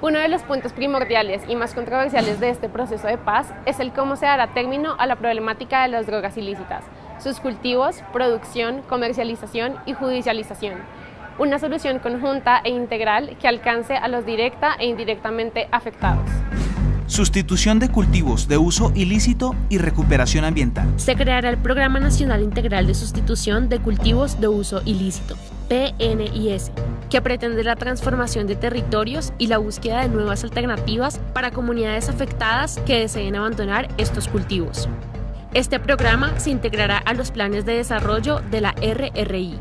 Uno de los puntos primordiales y más controversiales de este proceso de paz es el cómo se dará término a la problemática de las drogas ilícitas, sus cultivos, producción, comercialización y judicialización. Una solución conjunta e integral que alcance a los directa e indirectamente afectados. Sustitución de cultivos de uso ilícito y recuperación ambiental. Se creará el Programa Nacional Integral de Sustitución de Cultivos de Uso Ilícito, PNIS, que pretende la transformación de territorios y la búsqueda de nuevas alternativas para comunidades afectadas que deseen abandonar estos cultivos. Este programa se integrará a los planes de desarrollo de la RRI.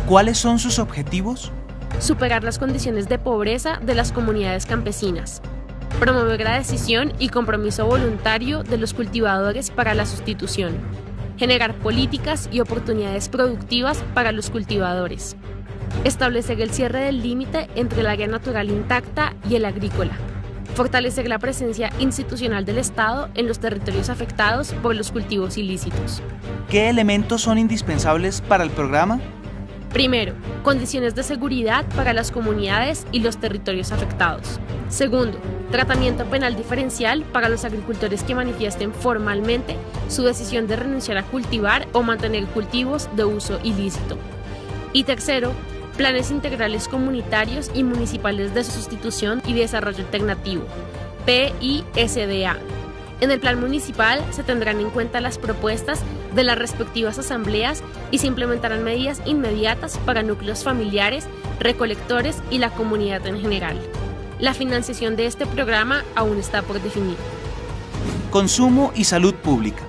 ¿Cuáles son sus objetivos? Superar las condiciones de pobreza de las comunidades campesinas. Promover la decisión y compromiso voluntario de los cultivadores para la sustitución. Generar políticas y oportunidades productivas para los cultivadores. Establecer el cierre del límite entre el área natural intacta y el agrícola. Fortalecer la presencia institucional del Estado en los territorios afectados por los cultivos ilícitos. ¿Qué elementos son indispensables para el programa? Primero, condiciones de seguridad para las comunidades y los territorios afectados. Segundo, tratamiento penal diferencial para los agricultores que manifiesten formalmente su decisión de renunciar a cultivar o mantener cultivos de uso ilícito. Y tercero, planes integrales comunitarios y municipales de sustitución y desarrollo alternativo, PISDA. En el plan municipal se tendrán en cuenta las propuestas de las respectivas asambleas y se implementarán medidas inmediatas para núcleos familiares, recolectores y la comunidad en general. La financiación de este programa aún está por definir. Consumo y salud pública.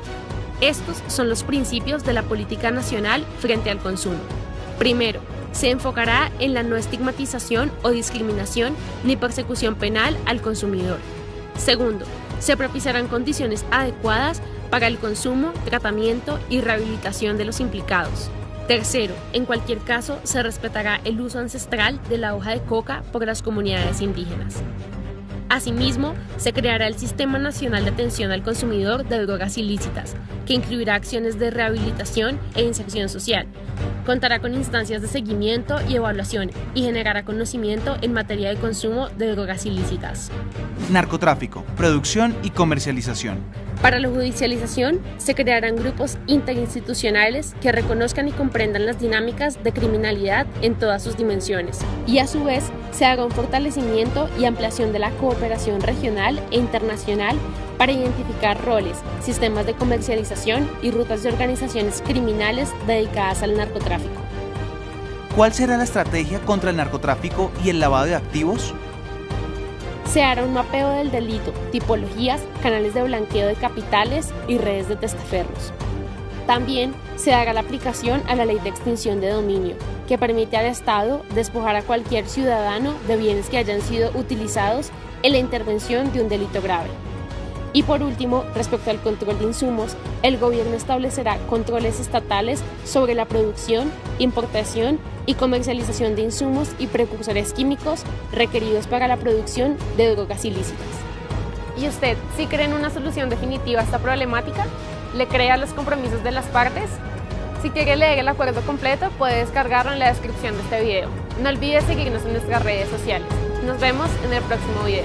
Estos son los principios de la política nacional frente al consumo. Primero, se enfocará en la no estigmatización o discriminación ni persecución penal al consumidor. Segundo, se propiciarán condiciones adecuadas para el consumo, tratamiento y rehabilitación de los implicados. Tercero, en cualquier caso, se respetará el uso ancestral de la hoja de coca por las comunidades indígenas. Asimismo, se creará el Sistema Nacional de Atención al Consumidor de Drogas Ilícitas, que incluirá acciones de rehabilitación e inserción social. Contará con instancias de seguimiento y evaluación y generará conocimiento en materia de consumo de drogas ilícitas. Narcotráfico, producción y comercialización. Para la judicialización, se crearán grupos interinstitucionales que reconozcan y comprendan las dinámicas de criminalidad en todas sus dimensiones. Y a su vez, se haga un fortalecimiento y ampliación de la cooperación regional e internacional para identificar roles, sistemas de comercialización y rutas de organizaciones criminales dedicadas al narcotráfico. ¿Cuál será la estrategia contra el narcotráfico y el lavado de activos? Se hará un mapeo del delito, tipologías, canales de blanqueo de capitales y redes de testaferros. También se hará la aplicación a la ley de extinción de dominio, que permite al Estado despojar a cualquier ciudadano de bienes que hayan sido utilizados en la intervención de un delito grave. Y por último, respecto al control de insumos, el gobierno establecerá controles estatales sobre la producción, importación y comercialización de insumos y precursores químicos requeridos para la producción de drogas ilícitas. ¿Y usted sí cree en una solución definitiva a esta problemática? ¿Le cree a los compromisos de las partes? Si quiere leer el acuerdo completo, puede descargarlo en la descripción de este video. No olvide seguirnos en nuestras redes sociales. Nos vemos en el próximo video.